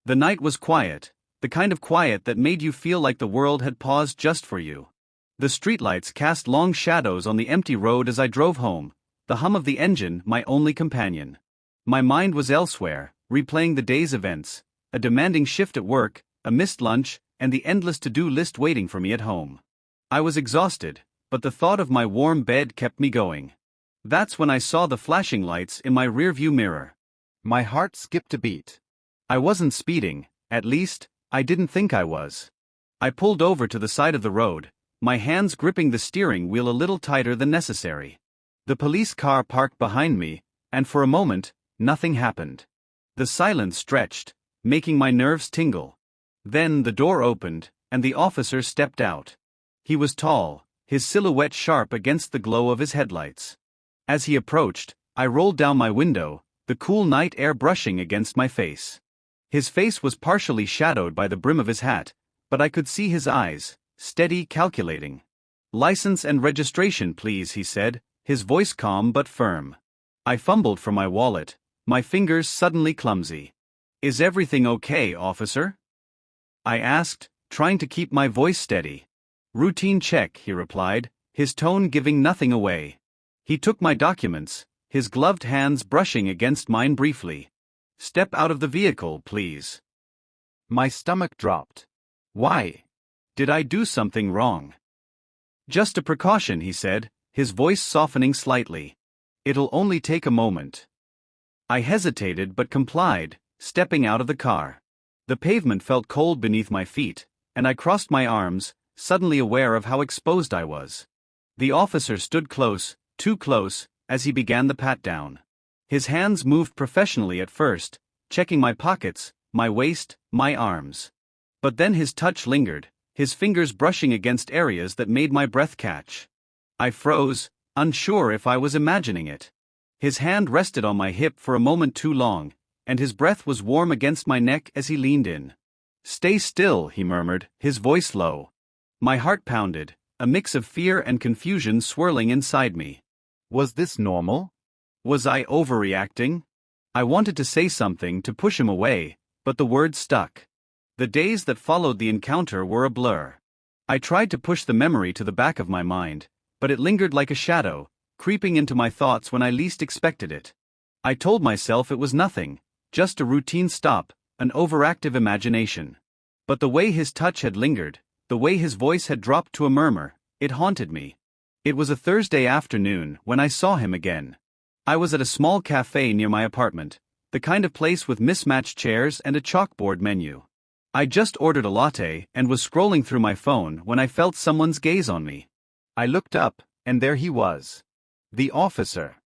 The night was quiet, the kind of quiet that made you feel like the world had paused just for you. The streetlights cast long shadows on the empty road as I drove home, the hum of the engine my only companion. My mind was elsewhere, replaying the day's events, a demanding shift at work, a missed lunch, and the endless to-do list waiting for me at home. I was exhausted, but the thought of my warm bed kept me going. That's when I saw the flashing lights in my rearview mirror. My heart skipped a beat. I wasn't speeding, at least, I didn't think I was. I pulled over to the side of the road, my hands gripping the steering wheel a little tighter than necessary. The police car parked behind me, and for a moment, nothing happened. The silence stretched, making my nerves tingle. Then the door opened, and the officer stepped out. He was tall, his silhouette sharp against the glow of his headlights. As he approached, I rolled down my window, the cool night air brushing against my face. His face was partially shadowed by the brim of his hat, but I could see his eyes, steady, calculating. "License and registration, please," he said, his voice calm but firm. I fumbled for my wallet, my fingers suddenly clumsy. "Is everything okay, officer?" I asked, trying to keep my voice steady. "Routine check," he replied, his tone giving nothing away. He took my documents, his gloved hands brushing against mine briefly. "Step out of the vehicle, please." My stomach dropped. Why? Did I do something wrong? "Just a precaution," he said, his voice softening slightly. "It'll only take a moment." I hesitated but complied, stepping out of the car. The pavement felt cold beneath my feet, and I crossed my arms, suddenly aware of how exposed I was. The officer stood close, too close, as he began the pat-down. His hands moved professionally at first, checking my pockets, my waist, my arms. But then his touch lingered, his fingers brushing against areas that made my breath catch. I froze, unsure if I was imagining it. His hand rested on my hip for a moment too long, and his breath was warm against my neck as he leaned in. "Stay still," he murmured, his voice low. My heart pounded, a mix of fear and confusion swirling inside me. Was this normal? Was I overreacting? I wanted to say something to push him away, but the words stuck. The days that followed the encounter were a blur. I tried to push the memory to the back of my mind, but it lingered like a shadow, creeping into my thoughts when I least expected it. I told myself it was nothing, just a routine stop, an overactive imagination. But the way his touch had lingered, the way his voice had dropped to a murmur, it haunted me. It was a Thursday afternoon when I saw him again. I was at a small cafe near my apartment, the kind of place with mismatched chairs and a chalkboard menu. I just ordered a latte and was scrolling through my phone when I felt someone's gaze on me. I looked up, and there he was. The officer.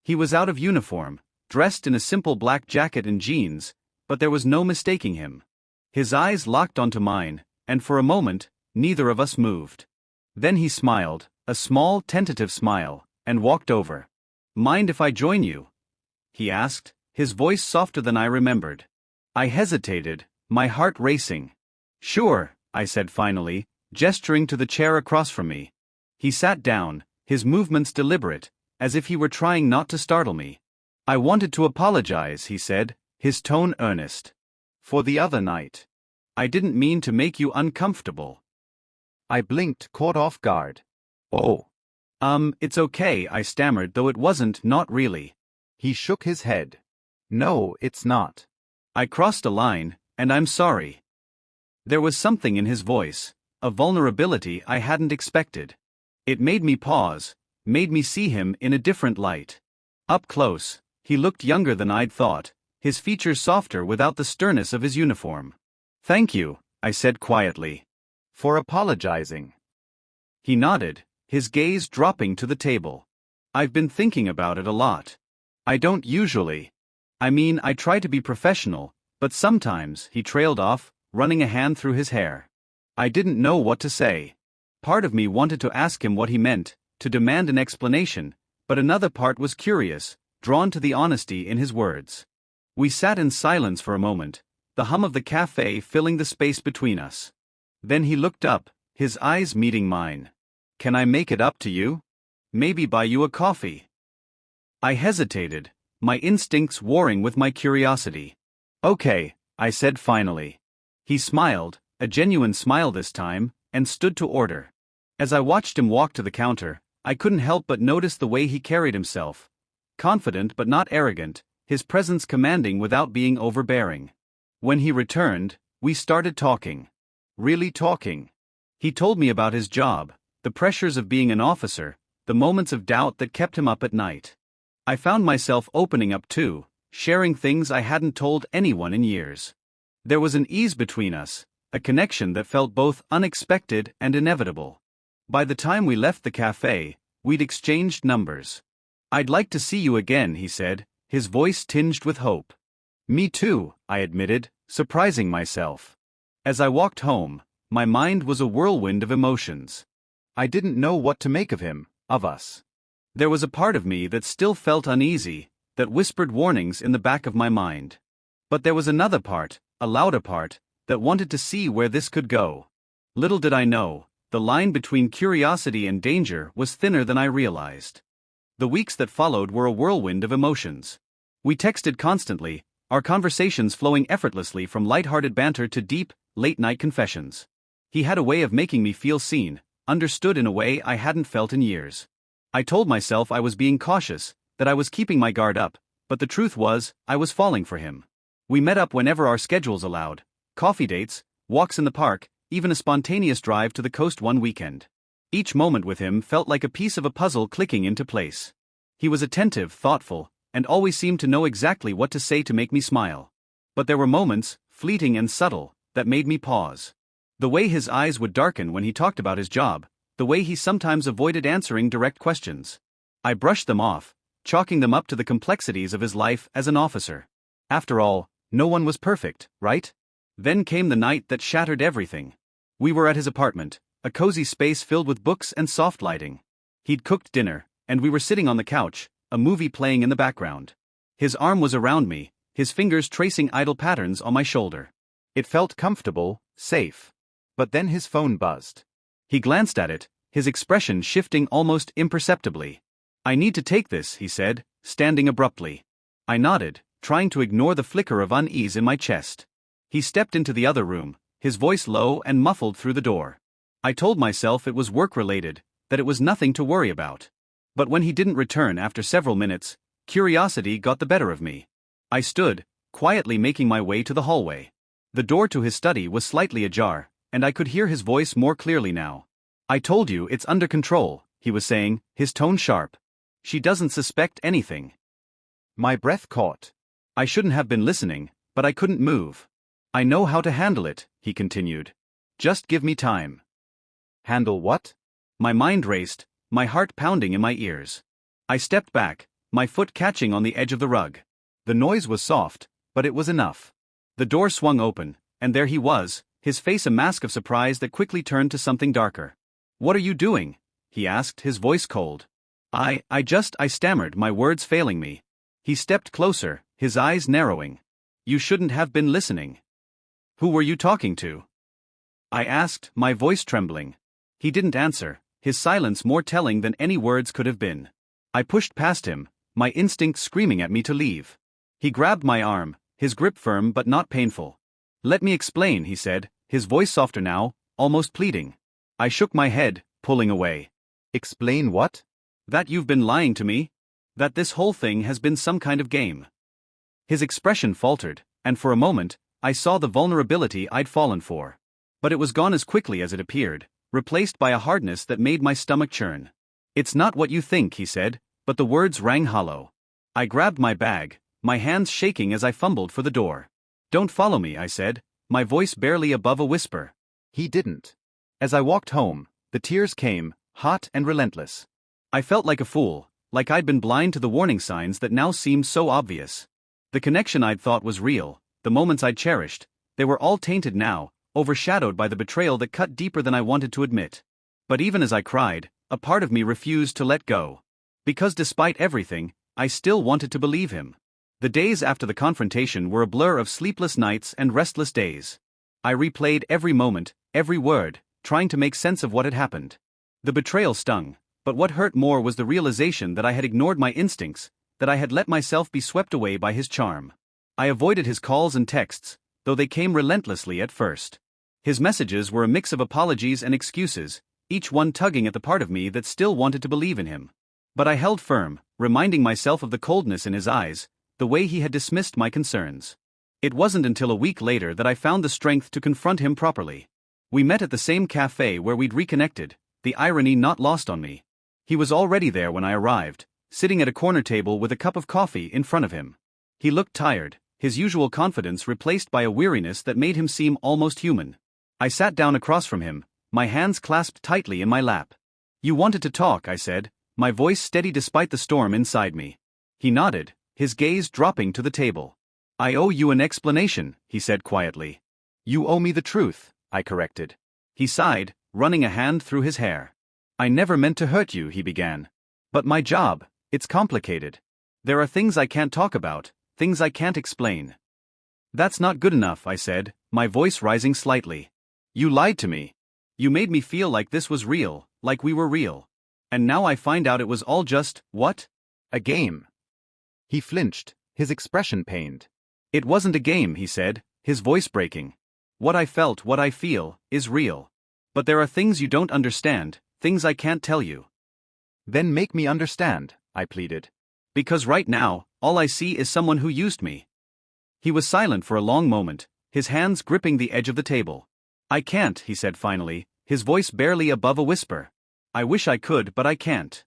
He was out of uniform, dressed in a simple black jacket and jeans, but there was no mistaking him. His eyes locked onto mine, and for a moment, neither of us moved. Then he smiled, a small, tentative smile, and walked over. "Mind if I join you?" he asked, his voice softer than I remembered. I hesitated, my heart racing. "Sure," I said finally, gesturing to the chair across from me. He sat down, his movements deliberate, as if he were trying not to startle me. "I wanted to apologize," he said, his tone earnest. "For the other night. I didn't mean to make you uncomfortable." I blinked, caught off guard. "Oh. It's okay," I stammered, though it wasn't, not really. He shook his head. "No, it's not." I crossed a line, and I'm sorry. There was something in his voice, a vulnerability I hadn't expected. It made me pause, made me see him in a different light. Up close, he looked younger than I'd thought, his features softer without the sternness of his uniform. "Thank you," I said quietly. "For apologizing." He nodded, his gaze dropping to the table. "I've been thinking about it a lot. I don't usually. I try to be professional, but sometimes," he trailed off, running a hand through his hair. I didn't know what to say. Part of me wanted to ask him what he meant, to demand an explanation, but another part was curious, drawn to the honesty in his words. We sat in silence for a moment, the hum of the cafe filling the space between us. Then he looked up, his eyes meeting mine. "Can I make it up to you? Maybe buy you a coffee?" I hesitated, my instincts warring with my curiosity. "Okay," I said finally. He smiled, a genuine smile this time, and stood to order. As I watched him walk to the counter, I couldn't help but notice the way he carried himself. Confident but not arrogant, his presence commanding without being overbearing. When he returned, we started talking. Really talking. He told me about his job, the pressures of being an officer, the moments of doubt that kept him up at night. I found myself opening up too, sharing things I hadn't told anyone in years. There was an ease between us, a connection that felt both unexpected and inevitable. By the time we left the cafe, we'd exchanged numbers. "I'd like to see you again," he said, his voice tinged with hope. "Me too," I admitted, surprising myself. As I walked home, my mind was a whirlwind of emotions. I didn't know what to make of him, of us. There was a part of me that still felt uneasy, that whispered warnings in the back of my mind. But there was another part, a louder part, that wanted to see where this could go. Little did I know, the line between curiosity and danger was thinner than I realized. The weeks that followed were a whirlwind of emotions. We texted constantly, our conversations flowing effortlessly from light-hearted banter to deep, late-night confessions. He had a way of making me feel seen, understood in a way I hadn't felt in years. I told myself I was being cautious, that I was keeping my guard up, but the truth was, I was falling for him. We met up whenever our schedules allowed, coffee dates, walks in the park, even a spontaneous drive to the coast one weekend. Each moment with him felt like a piece of a puzzle clicking into place. He was attentive, thoughtful, and always seemed to know exactly what to say to make me smile. But there were moments, fleeting and subtle, that made me pause. The way his eyes would darken when he talked about his job, the way he sometimes avoided answering direct questions. I brushed them off, chalking them up to the complexities of his life as an officer. After all, no one was perfect, right? Then came the night that shattered everything. We were at his apartment, a cozy space filled with books and soft lighting. He'd cooked dinner, and we were sitting on the couch, a movie playing in the background. His arm was around me, his fingers tracing idle patterns on my shoulder. It felt comfortable, safe. But then his phone buzzed. He glanced at it, his expression shifting almost imperceptibly. "I need to take this," he said, standing abruptly. I nodded, trying to ignore the flicker of unease in my chest. He stepped into the other room, his voice low and muffled through the door. I told myself it was work-related, that it was nothing to worry about. But when he didn't return after several minutes, curiosity got the better of me. I stood, quietly making my way to the hallway. The door to his study was slightly ajar, and I could hear his voice more clearly now. "I told you it's under control," he was saying, his tone sharp. "She doesn't suspect anything." My breath caught. I shouldn't have been listening, but I couldn't move. "I know how to handle it," he continued. "Just give me time." Handle what? My mind raced, my heart pounding in my ears. I stepped back, my foot catching on the edge of the rug. The noise was soft, but it was enough. The door swung open, and there he was, his face a mask of surprise that quickly turned to something darker. "What are you doing?" he asked, his voice cold. I stammered, my words failing me. He stepped closer, his eyes narrowing. "You shouldn't have been listening." "Who were you talking to?" I asked, my voice trembling. He didn't answer, his silence more telling than any words could have been. I pushed past him, my instinct screaming at me to leave. He grabbed my arm, his grip firm but not painful. "Let me explain," he said, his voice softer now, almost pleading. I shook my head, pulling away. "Explain what?" "That you've been lying to me. That this whole thing has been some kind of game." His expression faltered, and for a moment, I saw the vulnerability I'd fallen for. But it was gone as quickly as it appeared, replaced by a hardness that made my stomach churn. "It's not what you think," he said, but the words rang hollow. I grabbed my bag, my hands shaking as I fumbled for the door. "Don't follow me," I said, my voice barely above a whisper. He didn't. As I walked home, the tears came, hot and relentless. I felt like a fool, like I'd been blind to the warning signs that now seemed so obvious. The connection I'd thought was real, the moments I'd cherished, they were all tainted now, overshadowed by the betrayal that cut deeper than I wanted to admit. But even as I cried, a part of me refused to let go. Because despite everything, I still wanted to believe him. The days after the confrontation were a blur of sleepless nights and restless days. I replayed every moment, every word, trying to make sense of what had happened. The betrayal stung, but what hurt more was the realization that I had ignored my instincts, that I had let myself be swept away by his charm. I avoided his calls and texts, though they came relentlessly at first. His messages were a mix of apologies and excuses, each one tugging at the part of me that still wanted to believe in him. But I held firm, reminding myself of the coldness in his eyes, the way he had dismissed my concerns. It wasn't until a week later that I found the strength to confront him properly. We met at the same cafe where we'd reconnected, the irony not lost on me. He was already there when I arrived, sitting at a corner table with a cup of coffee in front of him. He looked tired, his usual confidence replaced by a weariness that made him seem almost human. I sat down across from him, my hands clasped tightly in my lap. "You wanted to talk," I said, my voice steady despite the storm inside me. He nodded, his gaze dropping to the table. "I owe you an explanation," he said quietly. You owe me the truth, I corrected. He sighed, running a hand through his hair. "I never meant to hurt you," he began. "But my job, it's complicated. There are things I can't talk about, things I can't explain." "That's not good enough," I said, my voice rising slightly. "You lied to me. You made me feel like this was real, like we were real. And now I find out it was all just, what? A game." He flinched, his expression pained. "It wasn't a game," he said, his voice breaking. "What I felt, what I feel, is real. But there are things you don't understand, things I can't tell you." "Then make me understand," I pleaded. "Because right now, all I see is someone who used me." He was silent for a long moment, his hands gripping the edge of the table. "I can't," he said finally, his voice barely above a whisper. "I wish I could, but I can't."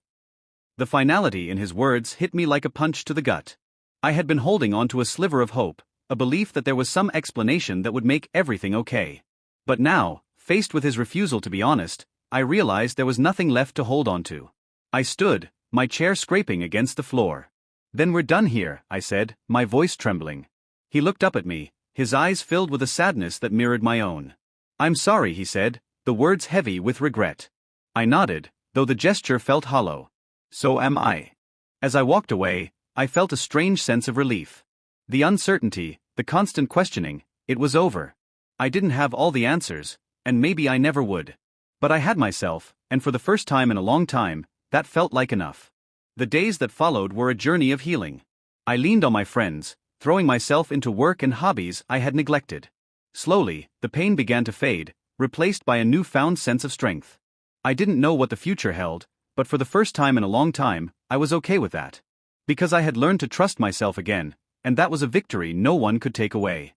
The finality in his words hit me like a punch to the gut. I had been holding on to a sliver of hope, a belief that there was some explanation that would make everything okay. But now, faced with his refusal to be honest, I realized there was nothing left to hold on to. I stood, my chair scraping against the floor. "Then we're done here," I said, my voice trembling. He looked up at me, his eyes filled with a sadness that mirrored my own. "I'm sorry," he said, the words heavy with regret. I nodded, though the gesture felt hollow. "So am I." As I walked away, I felt a strange sense of relief. The uncertainty, the constant questioning, it was over. I didn't have all the answers, and maybe I never would. But I had myself, and for the first time in a long time, that felt like enough. The days that followed were a journey of healing. I leaned on my friends, throwing myself into work and hobbies I had neglected. Slowly, the pain began to fade, replaced by a newfound sense of strength. I didn't know what the future held, but for the first time in a long time, I was okay with that. Because I had learned to trust myself again, and that was a victory no one could take away.